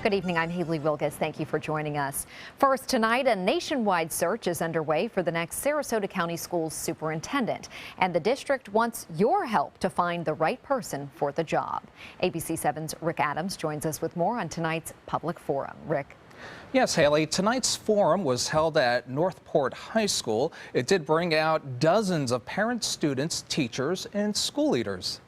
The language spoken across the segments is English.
Good evening. I'm Haley Wilgus. Thank you for joining us. First, tonight, a nationwide search is underway for the next Sarasota County Schools superintendent, and the district wants your help to find the right person for the job. ABC 7's Rick Adams joins us with more on tonight's public forum. Rick. Yes, Haley, tonight's forum was held at Northport High School. It did bring out dozens of parents, students, teachers, and school leaders.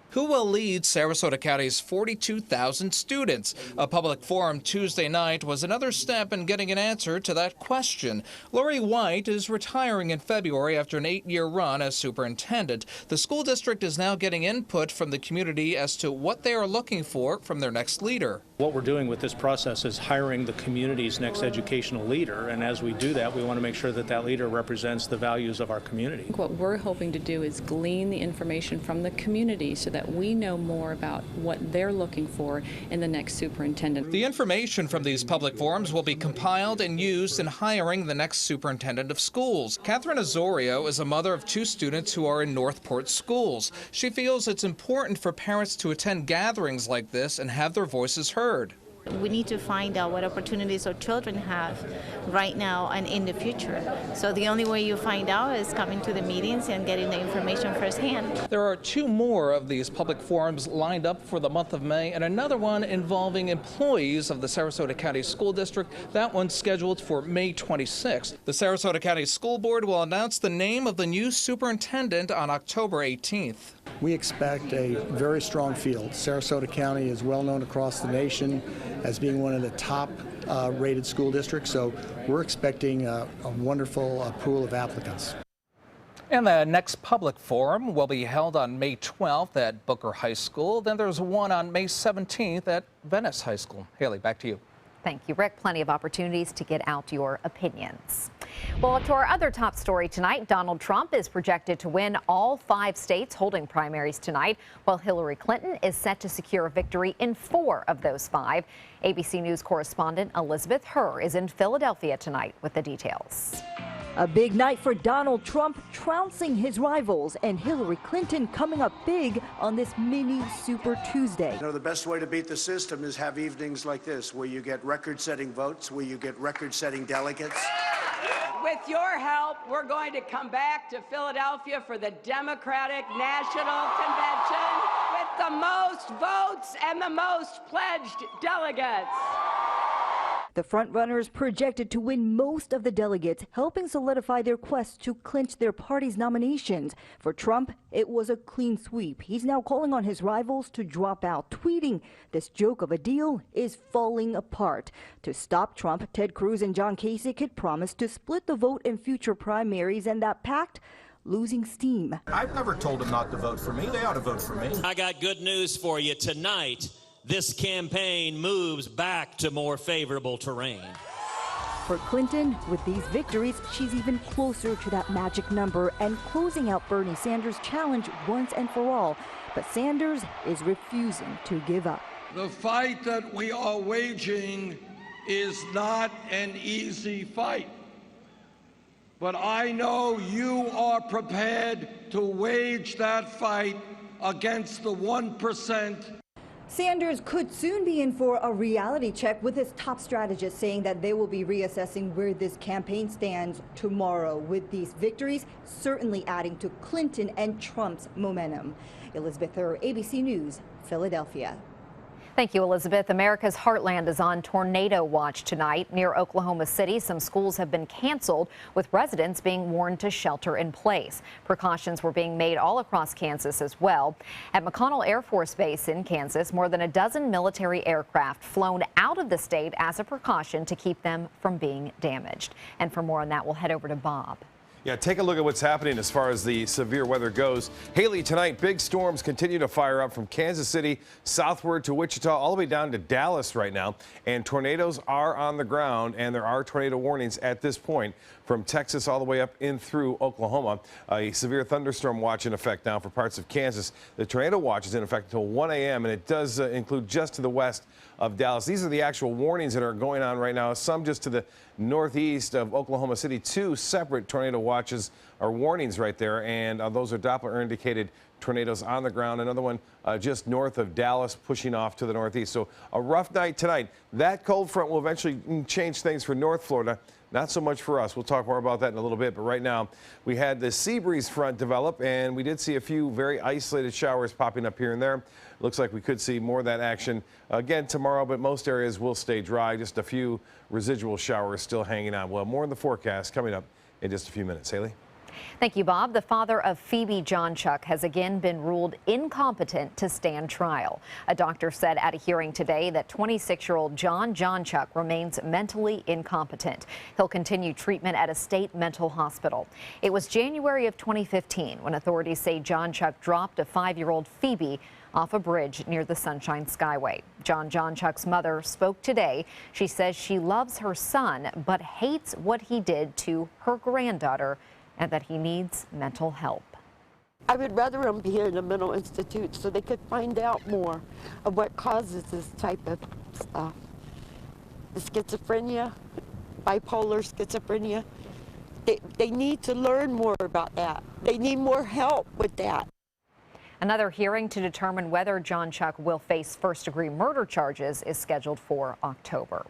Who will lead Sarasota County's 42,000 students? A public forum Tuesday night was another step in getting an answer to that question. Lori White is retiring in February after an 8-year run as superintendent. The school district is now getting input from the community as to what they are looking for from their next leader. What we're doing with this process is hiring the community's next educational leader, and as we do that, we want to make sure that that leader represents the values of our community. What we're hoping to do is glean the information from the community so that we know more about what they're looking for in the next superintendent. The information from these public forums will be compiled and used in hiring the next superintendent of schools. Catherine Azorio is a mother of 2 students who are in Northport schools. She feels it's important for parents to attend gatherings like this and have their voices heard. We need to find out what opportunities our children have right now and in the future. So the only way you find out is coming to the meetings and getting the information firsthand. There are 2 more of these public forums lined up for the month of May, and another one involving employees of the Sarasota County School District. That one's scheduled for May 26th. The Sarasota County School Board will announce the name of the new superintendent on October 18th. We expect a very strong field. Sarasota County is well known across the nation as being one of the top rated school districts, so we're expecting a wonderful pool of applicants. And the next public forum will be held on May 12th at Booker High School. Then there's one on May 17th at Venice High School. Haley, back to you. Thank you, Rick. Plenty of opportunities to get out your opinions. Well, to our other top story tonight, Donald Trump is projected to win all 5 states holding primaries tonight, while Hillary Clinton is set to secure a victory in 4 of those 5. ABC News correspondent Elizabeth Herr is in Philadelphia tonight with the details. A big night for Donald Trump, trouncing his rivals, and Hillary Clinton coming up big on this mini Super Tuesday. You know, the best way to beat the system is have evenings like this, where you get record-setting votes, where you get record-setting delegates. With your help, we're going to come back to Philadelphia for the Democratic National Convention with the most votes and the most pledged delegates. The frontrunners projected to win most of the delegates, helping solidify their quest to clinch their party's nominations. For Trump, it was a clean sweep. He's now calling on his rivals to drop out, tweeting, "This joke of a deal is falling apart." To stop Trump, Ted Cruz and John Kasich had promised to split the vote in future primaries, and that pact losing steam. I've never told them not to vote for me. They ought to vote for me. I got good news for you tonight. This campaign moves back to more favorable terrain. For Clinton, with these victories, she's even closer to that magic number and closing out Bernie Sanders' challenge once and for all. But Sanders is refusing to give up. The fight that we are waging is not an easy fight. But I know you are prepared to wage that fight against the 1%. Sanders could soon be in for a reality check, with his top strategist saying that they will be reassessing where this campaign stands tomorrow, with these victories certainly adding to Clinton and Trump's momentum. Elizabeth Herr, ABC News, Philadelphia. Thank you, Elizabeth. America's heartland is on tornado watch tonight. Near Oklahoma City, some schools have been canceled, with residents being warned to shelter in place. Precautions were being made all across Kansas as well. At McConnell Air Force Base in Kansas, more than a dozen military aircraft flown out of the state as a precaution to keep them from being damaged. And for more on that, we'll head over to Bob. Yeah, take a look at what's happening as far as the severe weather goes. Haley, tonight, big storms continue to fire up from Kansas City southward to Wichita, all the way down to Dallas right now. And tornadoes are on the ground, and there are tornado warnings at this point from Texas all the way up in through Oklahoma. A severe thunderstorm watch in effect now for parts of Kansas. The tornado watch is in effect until 1 a.m., and it does include just to the west of Dallas. These are the actual warnings that are going on right now. Some just to the northeast of Oklahoma City. 2 separate tornado watches watches or warnings right there, and those are Doppler indicated tornadoes on the ground. Another one just north of Dallas, pushing off to the northeast. So a rough night tonight. That cold front will eventually change things for North Florida. Not so much for us. We'll talk more about that in a little bit. But right now, we had the sea breeze front develop, and we did see a few very isolated showers popping up here and there. Looks like we could see more of that action again tomorrow, but most areas will stay dry. Just a few residual showers still hanging on. Well, more in the forecast coming up in just a few minutes. Haley? Thank you, Bob. The father of Phoebe Johnchuk has again been ruled incompetent to stand trial. A doctor said at a hearing today that 26-year-old John Johnchuk remains mentally incompetent. He'll continue treatment at a state mental hospital. It was January of 2015 when authorities say Johnchuk dropped a 5-year-old Phoebe off a bridge near the Sunshine Skyway. John Johnchuk's mother spoke today. She says she loves her son but hates what he did to her granddaughter, and that he needs mental help. I would rather him be in a mental institute so they could find out more of what causes this type of stuff. The schizophrenia, bipolar schizophrenia, they need to learn more about that. They need more help with that. Another hearing to determine whether Johnchuk will face first-degree murder charges is scheduled for October.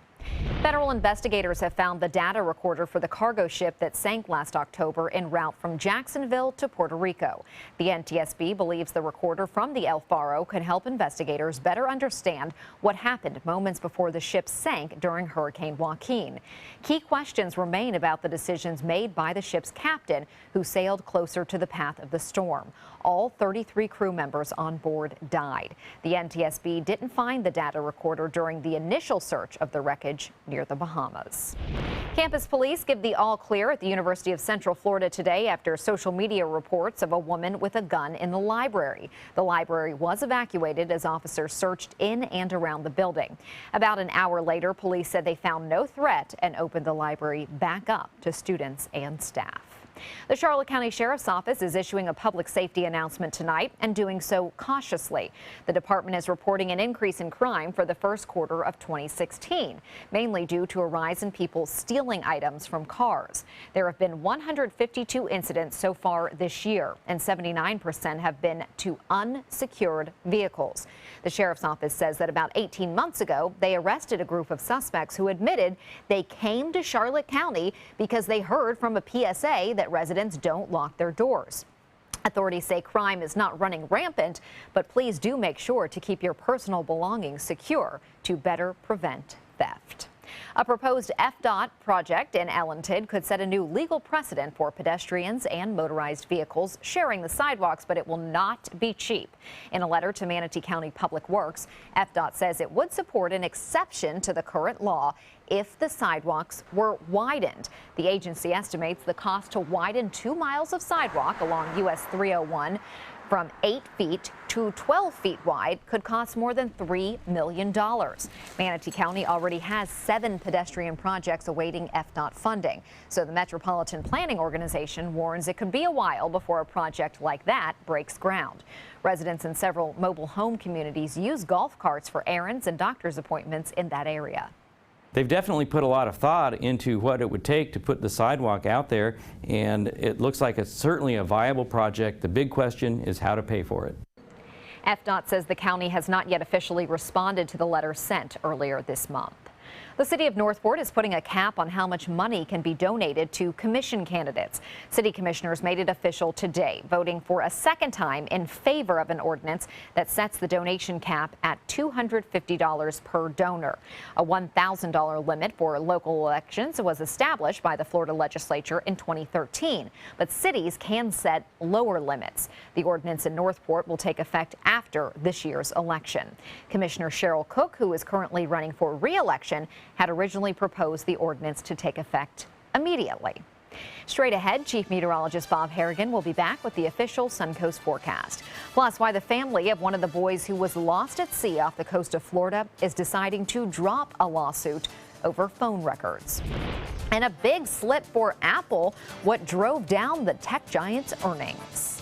Federal investigators have found the data recorder for the cargo ship that sank last October en route from Jacksonville to Puerto Rico. The NTSB believes the recorder from the El Faro could help investigators better understand what happened moments before the ship sank during Hurricane Joaquin. Key questions remain about the decisions made by the ship's captain, who sailed closer to the path of the storm. All 33 crew members on board died. The NTSB didn't find the data recorder during the initial search of the wreckage near the Bahamas. Campus police give the all clear at the University of Central Florida today after social media reports of a woman with a gun in the library. The library was evacuated as officers searched in and around the building. About an hour later, police said they found no threat and opened the library back up to students and staff. The Charlotte County Sheriff's Office is issuing a public safety announcement tonight and doing so cautiously. The department is reporting an increase in crime for the first quarter of 2016, mainly due to a rise in people stealing items from cars. There have been 152 incidents so far this year, and 79% have been to unsecured vehicles. The Sheriff's Office says that about 18 months ago, they arrested a group of suspects who admitted they came to Charlotte County because they heard from a PSA that residents don't lock their doors. Authorities say crime is not running rampant, but please do make sure to keep your personal belongings secure to better prevent theft. A proposed FDOT project in Ellenton could set a new legal precedent for pedestrians and motorized vehicles sharing the sidewalks, but it will not be cheap. In a letter to Manatee County Public Works, FDOT says it would support an exception to the current law if the sidewalks were widened. The agency estimates the cost to widen 2 miles of sidewalk along US 301 from 8 feet to 12 feet wide could cost more than $3 million. Manatee County already has 7 pedestrian projects awaiting FDOT funding. So the Metropolitan Planning Organization warns it could be a while before a project like that breaks ground. Residents in several mobile home communities use golf carts for errands and doctor's appointments in that area. They've definitely put a lot of thought into what it would take to put the sidewalk out there, and it looks like it's certainly a viable project. The big question is how to pay for it. FDOT says the county has not yet officially responded to the letter sent earlier this month. The city of Northport is putting a cap on how much money can be donated to commission candidates. City commissioners made it official today, voting for a second time in favor of an ordinance that sets the donation cap at $250 per donor. A $1,000 limit for local elections was established by the Florida legislature in 2013, but cities can set lower limits. The ordinance in Northport will take effect after this year's election. Commissioner Cheryl Cook, who is currently running for re-election, had originally proposed the ordinance to take effect immediately. Straight ahead, Chief Meteorologist Bob Harrigan will be back with the official Suncoast forecast. Plus, why the family of one of the boys who was lost at sea off the coast of Florida is deciding to drop a lawsuit over phone records. And a big slip for Apple, what drove down the tech giant's earnings.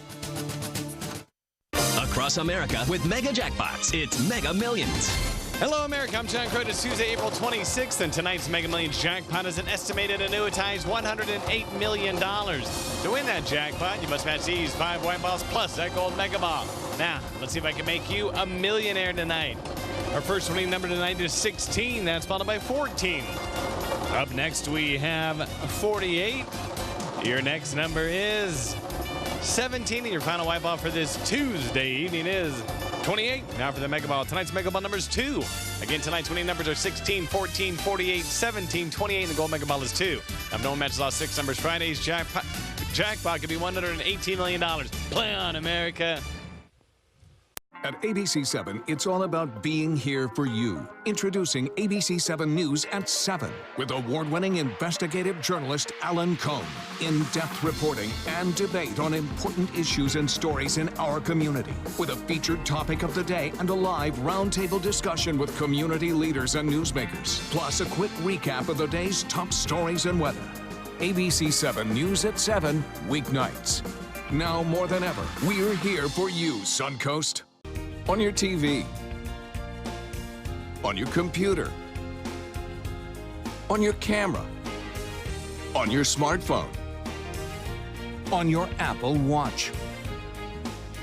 Across America with Mega Jackpots, it's Mega Millions. Hello, America. I'm John Crowder. It's Tuesday, April 26th, and tonight's Mega Millions jackpot is an estimated annuitized $108 million. To win that jackpot, you must match these 5 white balls plus that gold mega ball. Now, let's see if I can make you a millionaire tonight. Our first winning number tonight is 16. That's followed by 14. Up next, we have 48. Your next number is 17, and your final white ball for this Tuesday evening is 28. Now for the Mega Ball. Tonight's Mega Ball number is 2. Again, tonight's winning numbers are 16, 14, 48, 17, 28, and the gold Mega Ball is 2. I've no matches lost 6 numbers. Friday's jackpot could be $118 million. Play on, America. At ABC7, it's all about being here for you. Introducing ABC7 News at 7 with award-winning investigative journalist Alan Cohn. In-depth reporting and debate on important issues and stories in our community. With a featured topic of the day and a live roundtable discussion with community leaders and newsmakers. Plus a quick recap of the day's top stories and weather. ABC7 News at 7, weeknights. Now more than ever, we're here for you, Suncoast. On your TV, on your computer, on your camera, on your smartphone, on your Apple Watch.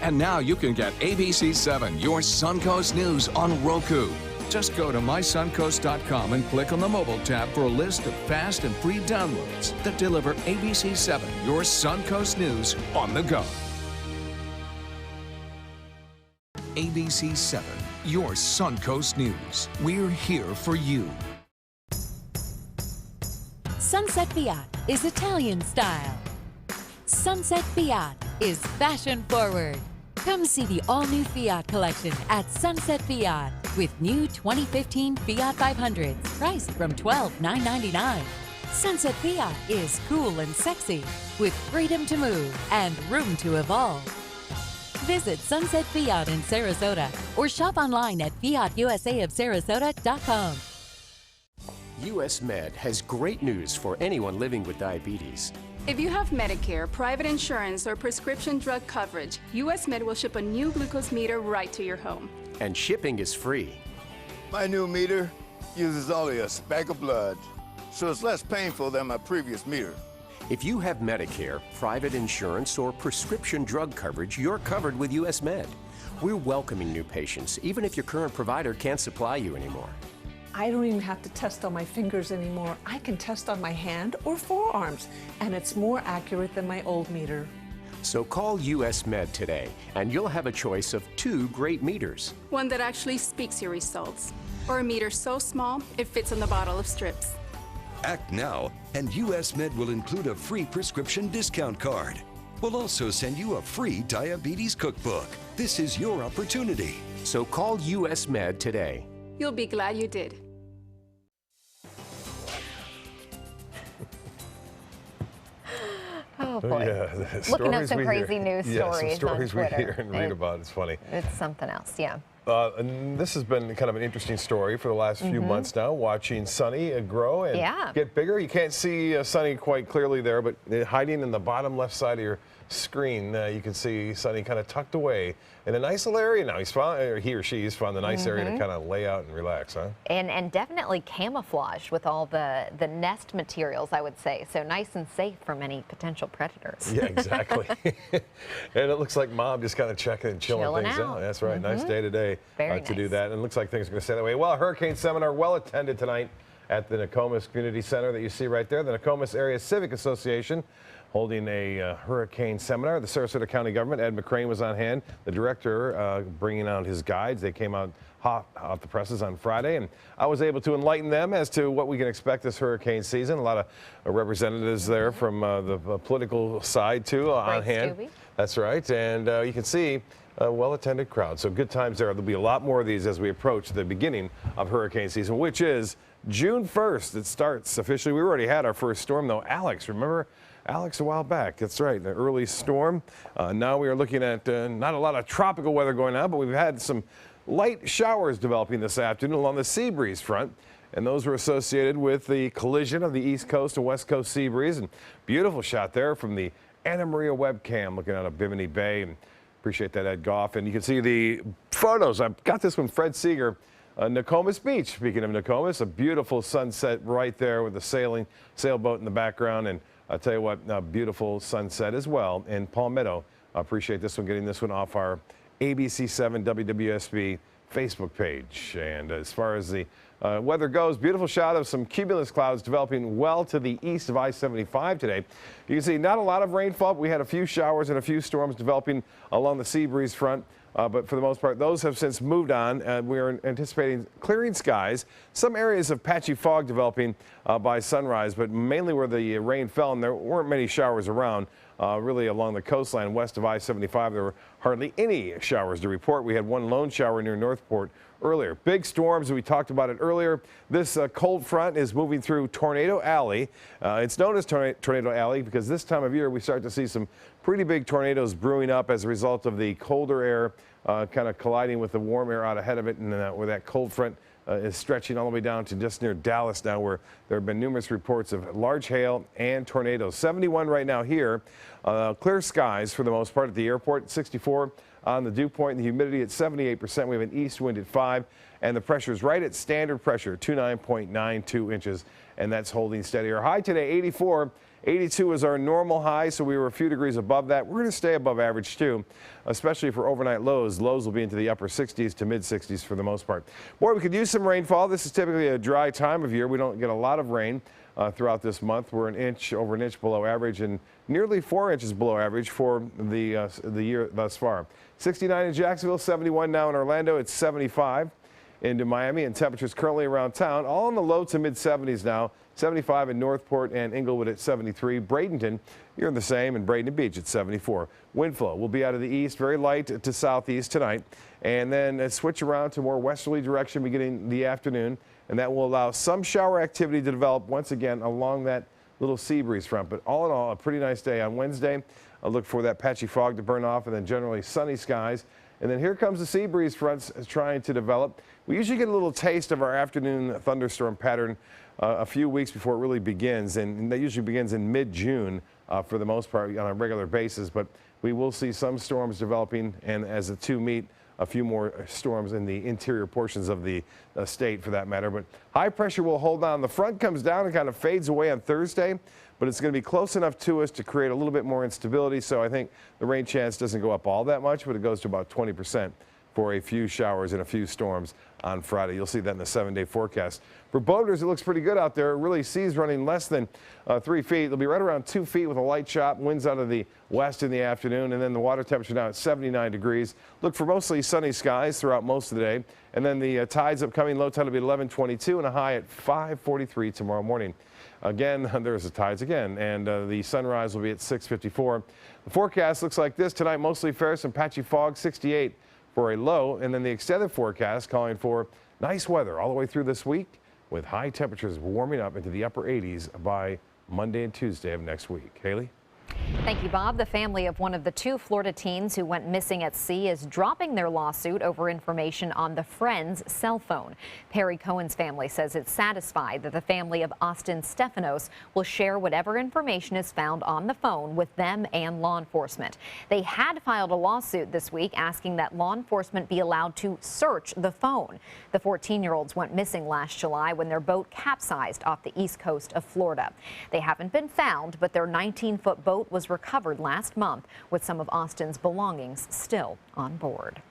And now you can get ABC7, your Suncoast News on Roku. Just go to mysuncoast.com and click on the mobile tab for a list of fast and free downloads that deliver ABC7, your Suncoast News on the go. ABC7, your Suncoast News. We're here for you. Sunset Fiat is Italian style. Sunset Fiat is fashion forward. Come see the all-new Fiat collection at Sunset Fiat with new 2015 Fiat 500s priced from $12,999. Sunset Fiat is cool and sexy with freedom to move and room to evolve. Visit Sunset Fiat in Sarasota or shop online at fiatusaofsarasota.com. US Med has great news for anyone living with diabetes. If you have Medicare, private insurance, or prescription drug coverage, US Med will ship a new glucose meter right to your home. And shipping is free. My new meter uses only a speck of blood, so it's less painful than my previous meter. If you have Medicare, private insurance, or prescription drug coverage, you're covered with US Med. We're welcoming new patients, even if your current provider can't supply you anymore. I don't even have to test on my fingers anymore. I can test on my hand or forearms, and it's more accurate than my old meter. So call US Med today, and you'll have a choice of 2 great meters. One that actually speaks your results, or a meter so small it fits in the bottle of strips. Act now, and US Med will include a free prescription discount card. We'll also send you a free diabetes cookbook. This is your opportunity. So call US Med today. You'll be glad you did. Oh boy. Yeah, Looking up some crazy news stories. Yeah, some stories on we Twitter. hear and read about. It's funny. It's something else, yeah. And this has been kind of an interesting story for the last few months now, watching Sunny grow and get bigger. You can't see Sunny quite clearly there, but hiding in the bottom left side of your screen, you can see Sunny kind of tucked away in a nice little area now. He's found, or he or she's found a nice area to kind of lay out and relax, huh? And definitely camouflaged with all the nest materials, I would say. So nice and safe from any potential predators. Yeah, exactly. And it looks like Mom just kind of checking and chilling things out. That's right. Nice day today to do that. And it looks like things are going to stay that way. Well, a hurricane seminar well attended tonight at the Nokomis Community Center that you see right there. The Nokomis Area Civic Association holding a hurricane seminar. The Sarasota County government, Ed McCrane, was on hand. The director bringing out his guides. They came out hot off the presses on Friday, and I was able to enlighten them as to what we can expect this hurricane season. A lot of representatives there from the political side, too, on hand. Stubby. That's right, and you can see a well-attended crowd. So good times there. There'll be a lot more of these as we approach the beginning of hurricane season, which is June 1st. It starts officially. We already had our first storm, though. Alex, remember Alex a while back? That's right, the early storm. Now we are looking at not a lot of tropical weather going on, but we've had some light showers developing this afternoon along the sea breeze front. And those were associated with the collision of the East Coast and West Coast sea breeze. And beautiful shot there from the Anna Maria webcam looking out of Bimini Bay. And appreciate that, Ed Goff. And you can see the photos. I've got this from Fred Seeger Nokomis Beach. Speaking of Nokomis, a beautiful sunset right there with the sailboat in the background. And I'll tell you what, a beautiful sunset as well in Palmetto. I appreciate this one, getting this one off our ABC7 WWSB Facebook page. And as far as the weather goes, beautiful shot of some cumulus clouds developing well to the east of I-75 today. You can see not a lot of rainfall. But we had a few showers and a few storms developing along the sea breeze front. But for the most part, those have since moved on. We are anticipating clearing skies. Some areas of patchy fog developing by sunrise, but mainly where the rain fell, and there weren't many showers around. Really along the coastline west of I-75, there were hardly any showers to report. We had one lone shower near Northport earlier. Big storms, we talked about it earlier. This cold front is moving through Tornado Alley. It's known as Tornado Alley because this time of year we start to see some pretty big tornadoes brewing up as a result of the colder air kind of colliding with the warm air out ahead of it, and where that cold front is stretching all the way down to just near Dallas now, where there have been numerous reports of large hail and tornadoes. 71 right now here. Clear skies for the most part at the airport. 64 on the dew point, and the humidity at 78%. We have an east wind at 5, and the pressure is right at standard pressure, 29.92 inches, and that's holding steady. Our high today, 84. 82 is our normal high, so we were a few degrees above that. We're going to stay above average, too, especially for overnight lows. Lows will be into the upper 60s to mid 60s for the most part. Boy, we could use some rainfall. This is typically a dry time of year. We don't get a lot of rain throughout this month. We're over an inch below average and nearly 4 inches below average for the year thus far. 69 in Jacksonville, 71 now in Orlando. It's 75 into Miami, and temperatures currently around town, all in the low to mid 70s now. 75 in Northport and Inglewood at 73. Bradenton, you're the same, and Bradenton Beach at 74. Wind flow will be out of the east, very light to southeast tonight, and then switch around to more westerly direction beginning the afternoon, and that will allow some shower activity to develop once again along that little sea breeze front. But all in all, a pretty nice day on Wednesday. I'll look for that patchy fog to burn off, and then generally sunny skies. And then here comes the sea breeze fronts trying to develop. We usually get a little taste of our afternoon thunderstorm pattern a few weeks before it really begins, and that usually begins in mid-June for the most part on a regular basis. But we will see some storms developing, and as the two meet, a few more storms in the interior portions of the state for that matter. But high pressure will hold on. The front comes down and kind of fades away on Thursday, but it's going to be close enough to us to create a little bit more instability. So I think the rain chance doesn't go up all that much, but it goes to about 20% for a few showers and a few storms on Friday. You'll see that in the 7-day forecast. For boaters, it looks pretty good out there. Really, seas running less than 3 feet. They'll be right around 2 feet with a light chop. Winds out of the west in the afternoon, and then the water temperature now at 79 degrees. Look for mostly sunny skies throughout most of the day. And then the tides upcoming, low tide will be 11:22 and a high at 5:43 tomorrow morning. Again, there's the tides again, and the sunrise will be at 6:54. The forecast looks like this tonight: mostly fair, some patchy fog, 68 for a low, and then the extended forecast calling for nice weather all the way through this week, with high temperatures warming up into the upper 80s by Monday and Tuesday of next week. Haley? Thank you, Bob. The family of one of the 2 Florida teens who went missing at sea is dropping their lawsuit over information on the friend's cell phone. Perry Cohen's family says it's satisfied that the family of Austin Stefanos will share whatever information is found on the phone with them and law enforcement. They had filed a lawsuit this week asking that law enforcement be allowed to search the phone. The 14-year-olds went missing last July when their boat capsized off the east coast of Florida. They haven't been found, but their 19-foot boat was recovered last month with some of Austin's belongings still on board.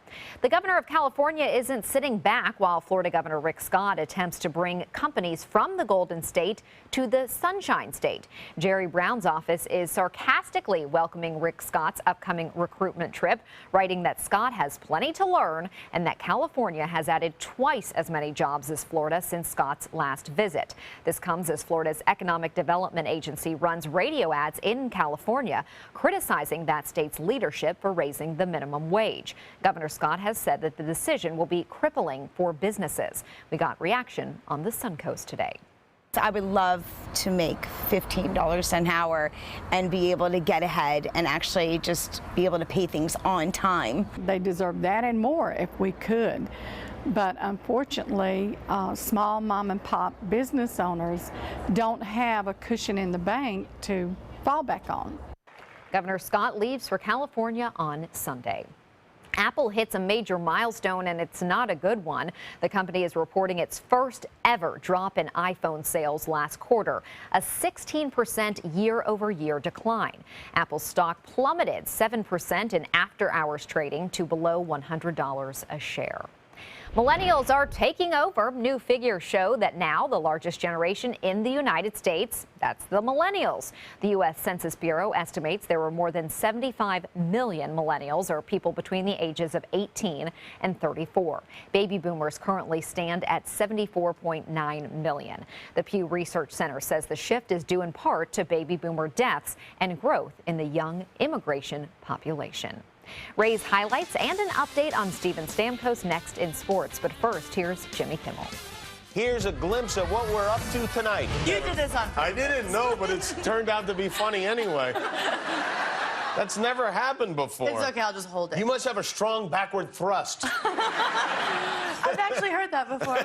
The governor of California isn't sitting back while Florida Governor Rick Scott attempts to bring companies from the Golden State to the Sunshine State. Jerry Brown's office is sarcastically welcoming Rick Scott's upcoming recruitment trip, writing that Scott has plenty to learn and that California has added twice as many jobs as Florida since Scott's last visit. This comes as Florida's Economic Development Agency runs radio ads in California, criticizing that state's leadership for raising the minimum wage. Governor Scott has said that the decision will be crippling for businesses. We got reaction on the Suncoast today. I would love to make $15 an hour and be able to get ahead and actually just be able to pay things on time. They deserve that and more if we could. But unfortunately, small mom and pop business owners don't have a cushion in the bank to fall back on. Governor Scott leaves for California on Sunday. Apple hits a major milestone, and it's not a good one. The company is reporting its first ever drop in iPhone sales last quarter, a 16% year-over-year decline. Apple's stock plummeted 7% in after-hours trading to below $100 a share. Millennials are taking over. New figures show that now the largest generation in the United States, that's the millennials. The U.S. Census Bureau estimates there were more than 75 million millennials, or people between the ages of 18 and 34. Baby boomers currently stand at 74.9 million. The Pew Research Center says the shift is due in part to baby boomer deaths and growth in the young immigration population. Ray's highlights and an update on Steven Stamkos next in sports. But first, here's Jimmy Kimmel. Here's a glimpse of what we're up to tonight. You did this on purpose. I didn't know, but it's turned out to be funny anyway. That's never happened before. It's okay, I'll just hold it. You must have a strong backward thrust. I've actually heard that before.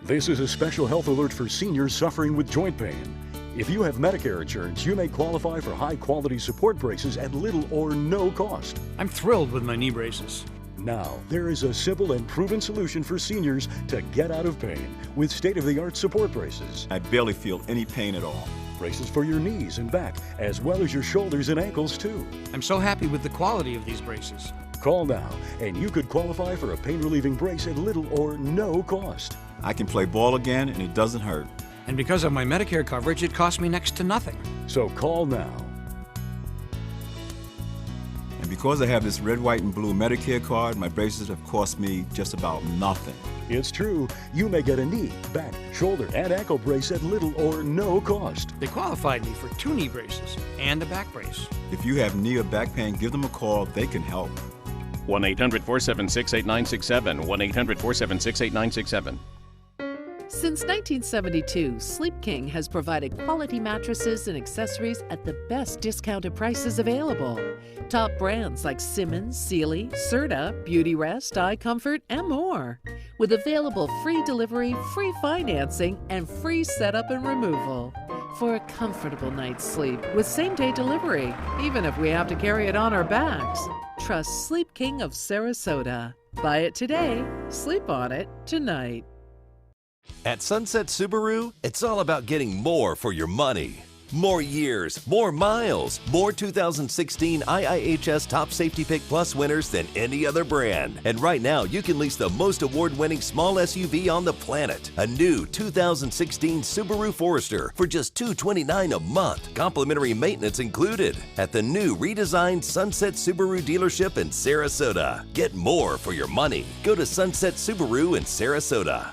This is a special health alert for seniors suffering with joint pain. If you have Medicare insurance, you may qualify for high-quality support braces at little or no cost. I'm thrilled with my knee braces. Now, there is a simple and proven solution for seniors to get out of pain with state-of-the-art support braces. I barely feel any pain at all. Braces for your knees and back, as well as your shoulders and ankles, too. I'm so happy with the quality of these braces. Call now, and you could qualify for a pain-relieving brace at little or no cost. I can play ball again, and it doesn't hurt. And because of my Medicare coverage, it costs me next to nothing. So call now. And because I have this red, white, and blue Medicare card, my braces have cost me just about nothing. It's true. You may get a knee, back, shoulder, and ankle brace at little or no cost. They qualified me for 2 knee braces and a back brace. If you have knee or back pain, give them a call. They can help. 1-800-476-8967. 1-800-476-8967. Since 1972, Sleep King has provided quality mattresses and accessories at the best discounted prices available. Top brands like Simmons, Sealy, Serta, Beautyrest, iComfort, and more. With available free delivery, free financing, and free setup and removal. For a comfortable night's sleep with same-day delivery, even if we have to carry it on our backs. Trust Sleep King of Sarasota. Buy it today, sleep on it tonight. At Sunset Subaru, it's all about getting more for your money. More years, more miles, more 2016 IIHS Top Safety Pick Plus winners than any other brand. And right now, you can lease the most award-winning small SUV on the planet. A new 2016 Subaru Forester for just $229 a month. Complimentary maintenance included at the new redesigned Sunset Subaru dealership in Sarasota. Get more for your money. Go to Sunset Subaru in Sarasota.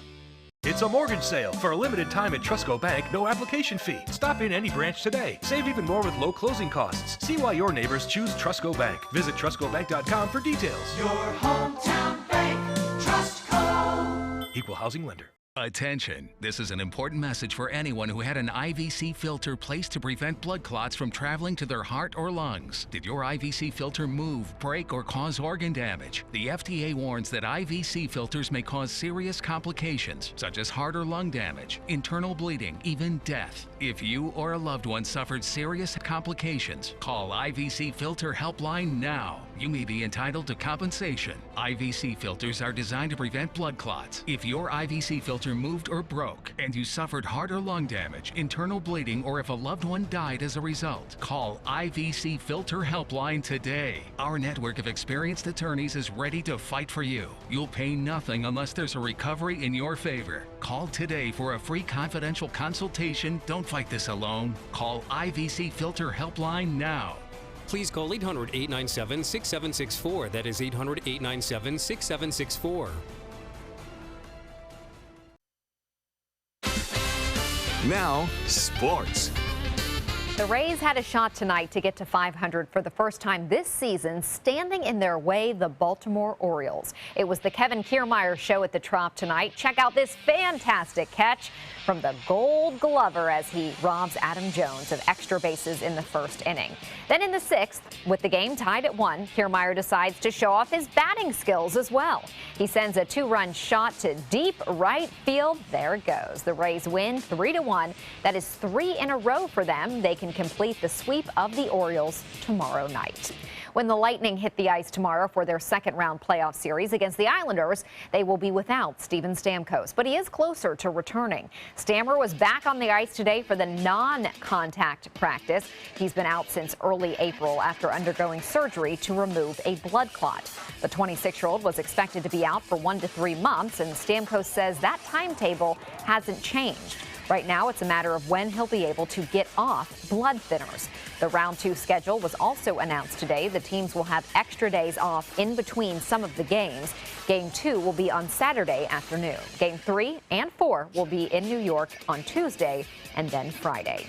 It's a mortgage sale for a limited time at Trustco Bank, no application fee. Stop in any branch today. Save even more with low closing costs. See why your neighbors choose Trustco Bank. Visit TrustcoBank.com for details. Your hometown bank, Trustco. Equal housing lender. Attention! This is an important message for anyone who had an IVC filter placed to prevent blood clots from traveling to their heart or lungs. Did your IVC filter move, break, or cause organ damage? The FDA warns that IVC filters may cause serious complications, such as heart or lung damage, internal bleeding, even death. If you or a loved one suffered serious complications, call IVC Filter Helpline now. You may be entitled to compensation. IVC filters are designed to prevent blood clots. If your IVC filter moved or broke and you suffered heart or lung damage, internal bleeding, or if a loved one died as a result, call IVC Filter Helpline today. Our network of experienced attorneys is ready to fight for you. You'll pay nothing unless there's a recovery in your favor. Call today for a free confidential consultation. Don't fight this alone. Call IVC Filter Helpline now. Please call 800-897-6764. That is 800-897-6764. Now, sports. The Rays had a shot tonight to get to 500 for the first time this season, standing in their way the Baltimore Orioles. It was the Kevin Kiermaier show at the Trop tonight. Check out this fantastic catch from the Gold Glover as he robs Adam Jones of extra bases in the first inning. Then in the sixth, with the game tied at 1, Kiermaier decides to show off his batting skills as well. He sends a 2-run shot to deep right field. There it goes. The Rays win 3-1. That is 3 in a row for them. They can complete the sweep of the Orioles tomorrow night. When the Lightning hit the ice tomorrow for their second-round playoff series against the Islanders, they will be without Steven Stamkos, but he is closer to returning. Stammer was back on the ice today for the non-contact practice. He's been out since early April after undergoing surgery to remove a blood clot. The 26-year-old was expected to be out for 1 to 3 months, and Stamkos says that timetable hasn't changed. Right now, it's a matter of when he'll be able to get off blood thinners. The round 2 schedule was also announced today. The teams will have extra days off in between some of the games. Game 2 will be on Saturday afternoon. Game 3 and 4 will be in New York on Tuesday and then Friday.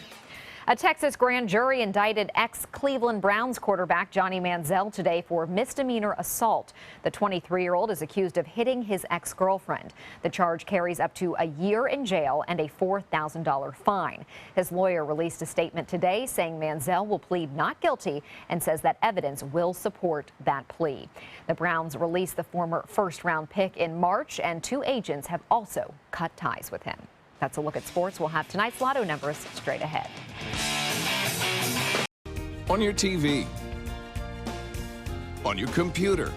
A Texas grand jury indicted ex-Cleveland Browns quarterback Johnny Manziel today for misdemeanor assault. The 23-year-old is accused of hitting his ex-girlfriend. The charge carries up to a year in jail and a $4,000 fine. His lawyer released a statement today saying Manziel will plead not guilty and says that evidence will support that plea. The Browns released the former first-round pick in March, and 2 agents have also cut ties with him. That's a look at sports. We'll have tonight's lotto numbers straight ahead. On your TV, on your computer,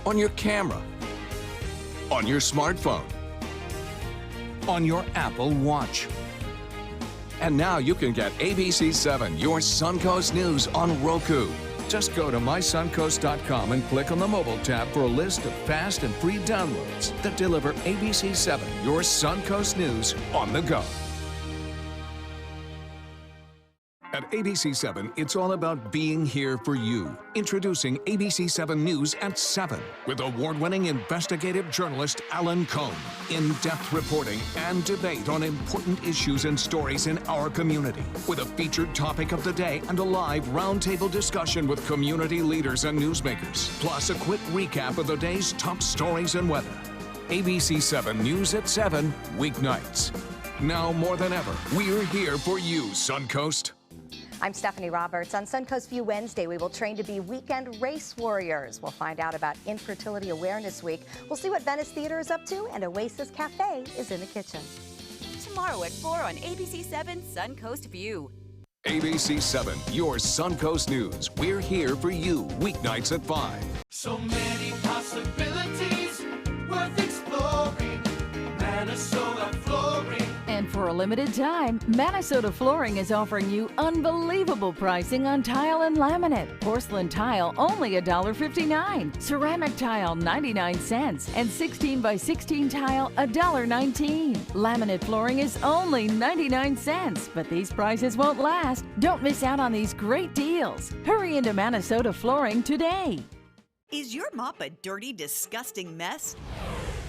on your camera, on your smartphone, on your Apple Watch. And now you can get ABC7, your Suncoast News on Roku. Just go to mysuncoast.com and click on the mobile tab for a list of fast and free downloads that deliver ABC7, your Suncoast News on the go. At ABC7, it's all about being here for you. Introducing ABC7 News at 7 with award-winning investigative journalist Alan Cohn. In-depth reporting and debate on important issues and stories in our community. With a featured topic of the day and a live roundtable discussion with community leaders and newsmakers. Plus a quick recap of the day's top stories and weather. ABC7 News at 7, weeknights. Now more than ever, we're here for you, Suncoast. I'm Stephanie Roberts. On Suncoast View Wednesday, we will train to be weekend race warriors. We'll find out about Infertility Awareness Week. We'll see what Venice Theater is up to, and Oasis Cafe is in the kitchen. Tomorrow at 4 on ABC7 Suncoast View. ABC7, your Suncoast News. We're here for you, weeknights at 5. So many possibilities worth exploring. Minnesota Flooring. And for a limited time, Minnesota Flooring is offering you unbelievable pricing on tile and laminate. Porcelain tile only $1.59. Ceramic tile 99 cents. And 16 by 16 tile $1.19. Laminate flooring is only 99 cents. But these prices won't last. Don't miss out on these great deals. Hurry into Minnesota Flooring today. Is your mop a dirty, disgusting mess?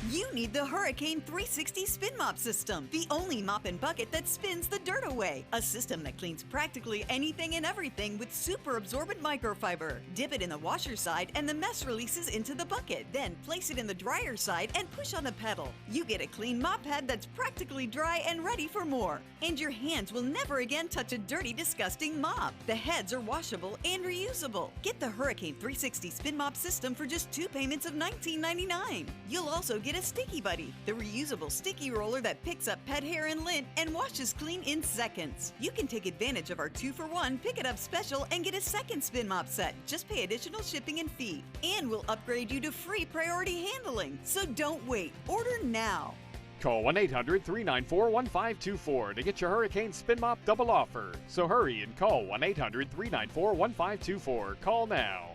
You need the Hurricane 360 Spin Mop System, the only mop and bucket that spins the dirt away. A system that cleans practically anything and everything with super absorbent microfiber. Dip it in the washer side and the mess releases into the bucket. Then place it in the dryer side and push on the pedal. You get a clean mop head that's practically dry and ready for more. And your hands will never again touch a dirty, disgusting mop. The heads are washable and reusable. Get the Hurricane 360 Spin Mop System for just 2 payments of $19.99. You'll also get a Sticky Buddy, the reusable sticky roller that picks up pet hair and lint and washes clean in seconds. You can take advantage of our 2-for-1 Pick It Up special and get a second spin mop set. Just pay additional shipping and fee. And we'll upgrade you to free priority handling. So don't wait. Order now. Call 1-800-394-1524 to get your Hurricane Spin Mop double offer. So hurry and call 1-800-394-1524. Call now.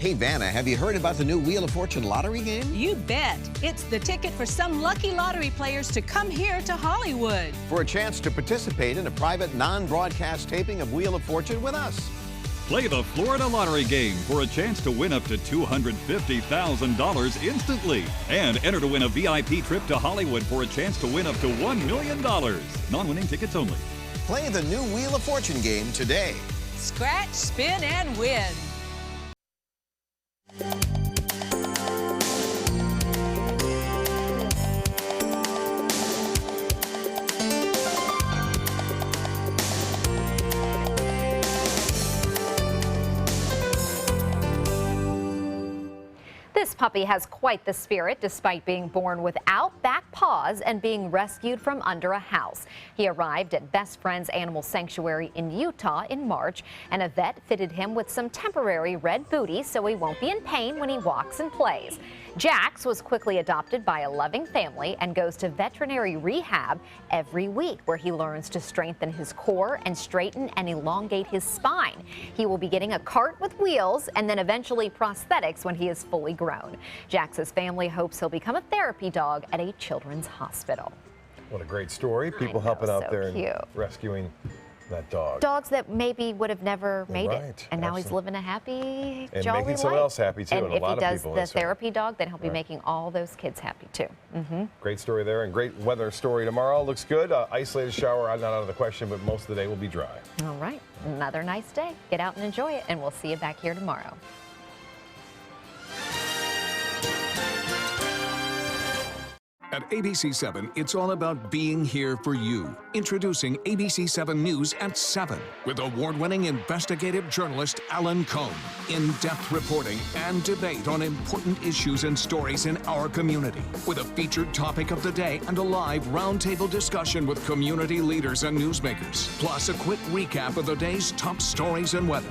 Hey, Vanna, have you heard about the new Wheel of Fortune lottery game? You bet. It's the ticket for some lucky lottery players to come here to Hollywood. For a chance to participate in a private, non-broadcast taping of Wheel of Fortune with us. Play the Florida Lottery game for a chance to win up to $250,000 instantly. And enter to win a VIP trip to Hollywood for a chance to win up to $1 million. Non-winning tickets only. Play the new Wheel of Fortune game today. Scratch, spin, and win. This puppy has quite the spirit despite being born without back paws and being rescued from under a house. He arrived at Best Friends Animal Sanctuary in Utah in March, and a vet fitted him with some temporary red booties so he won't be in pain when he walks and plays. Jax was quickly adopted by a loving family and goes to veterinary rehab every week, where he learns to strengthen his core and straighten and elongate his spine. He will be getting a cart with wheels and then eventually prosthetics when he is fully grown. Jax's family hopes he'll become a therapy dog at a children's hospital. What a great story. People helping out there and rescuing that dog. Dogs that maybe would have never made it. Right, And now he's living a happy, and jolly making someone life. else happy too. And a if lot he of does people, the therapy dog, then he'll be making all those kids happy too. Great story there, and great weather story tomorrow. Looks good. Isolated shower, not out of the question, but most of the day will be dry. All right, another nice day. Get out and enjoy it, and we'll see you back here tomorrow. At ABC7, it's all about being here for you. Introducing ABC7 News at 7 with award-winning investigative journalist Alan Cohn. In-depth reporting and debate on important issues and stories in our community, with a featured topic of the day and a live roundtable discussion with community leaders and newsmakers. Plus a quick recap of the day's top stories and weather.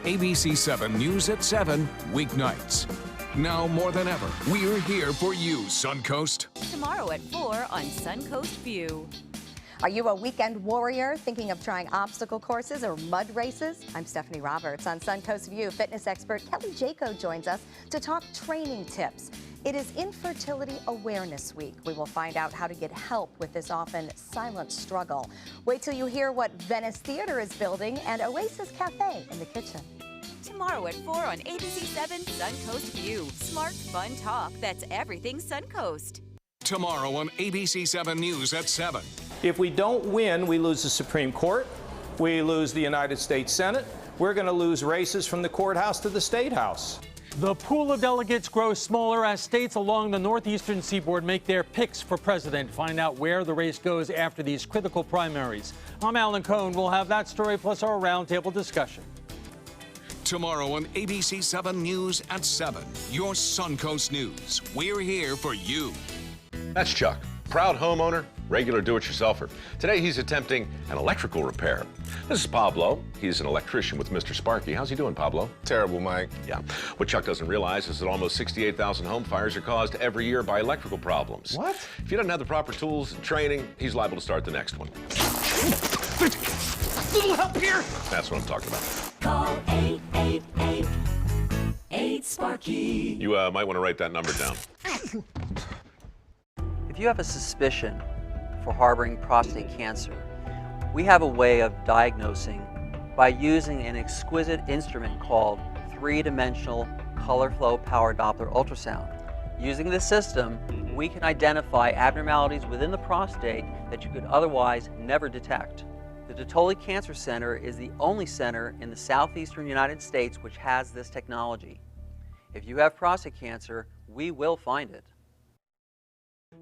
ABC7 News at 7, weeknights. Now more than ever, we're here for you, Suncoast. Tomorrow at 4 on Suncoast View. Are you a weekend warrior thinking of trying obstacle courses or mud races? I'm Stephanie Roberts. On Suncoast View, fitness expert Kelly Jaco joins us to talk training tips. It is Infertility Awareness Week. We will find out how to get help with this often silent struggle. Wait till you hear what Venice Theater is building and Oasis Cafe in the kitchen. Tomorrow at 4 on ABC7 Suncoast View. Smart, fun talk that's everything Suncoast. Tomorrow on ABC7 News at 7. If we don't win, we lose the Supreme Court, we lose the United States Senate, we're going to lose races from the courthouse to the State House. The pool of delegates grows smaller as states along the northeastern seaboard make their picks for president. Find out where the race goes after these critical primaries. I'm Alan Cohn. We'll have that story plus our roundtable discussion. Tomorrow on ABC7 News at 7. Your Suncoast News. We're here for you. That's Chuck, proud homeowner, regular do-it-yourselfer. Today he's attempting an electrical repair. This is Pablo. He's an electrician with Mr. Sparky. How's he doing, Pablo? Terrible, Mike. Yeah. What Chuck doesn't realize is that almost 68,000 home fires are caused every year by electrical problems. What? If he doesn't have the proper tools and training, he's liable to start the next one. Little help here. That's what I'm talking about. Call 888-8-SPARKY. You might want to write that number down. If you have a suspicion for harboring prostate cancer, we have a way of diagnosing by using an exquisite instrument called three-dimensional color flow power Doppler ultrasound. Using this system, we can identify abnormalities within the prostate that you could otherwise never detect. The Dottoli Cancer Center is the only center in the southeastern United States which has this technology. If you have prostate cancer, we will find it.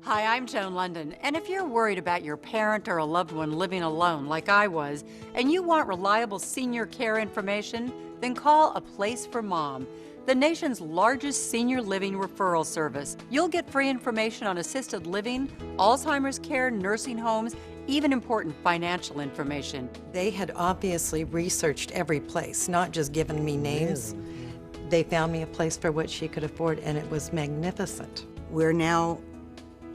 Hi, I'm Joan London, and if you're worried about your parent or a loved one living alone like I was, and you want reliable senior care information, then call A Place for Mom, the nation's largest senior living referral service. You'll get free information on assisted living, Alzheimer's care, nursing homes, even important financial information. They had obviously researched every place, not just given me names. They found me a place for what she could afford, and it was magnificent. We're now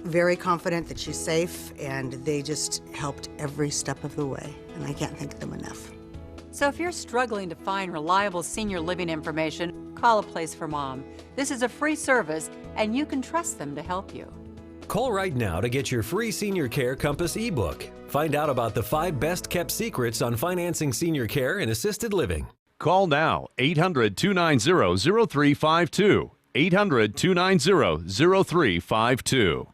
very confident that she's safe, and they just helped every step of the way, and I can't thank them enough. So if you're struggling to find reliable senior living information, call A Place for Mom. This is a free service, and you can trust them to help you. Call right now to get your free Senior Care Compass ebook. Find out about the 5 best-kept secrets on financing senior care and assisted living. Call now, 800-290-0352. 800-290-0352.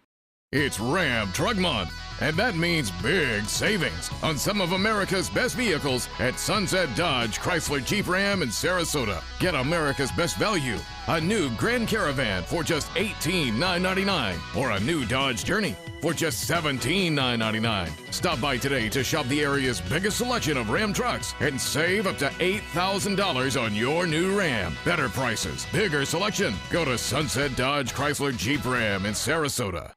It's Ram Truck Month, and that means big savings on some of America's best vehicles at Sunset Dodge Chrysler Jeep Ram in Sarasota. Get America's best value, a new Grand Caravan for just $18,999 or a new Dodge Journey for just $17,999. Stop by today to shop the area's biggest selection of Ram trucks and save up to $8,000 on your new Ram. Better prices, bigger selection. Go to Sunset Dodge Chrysler Jeep Ram in Sarasota.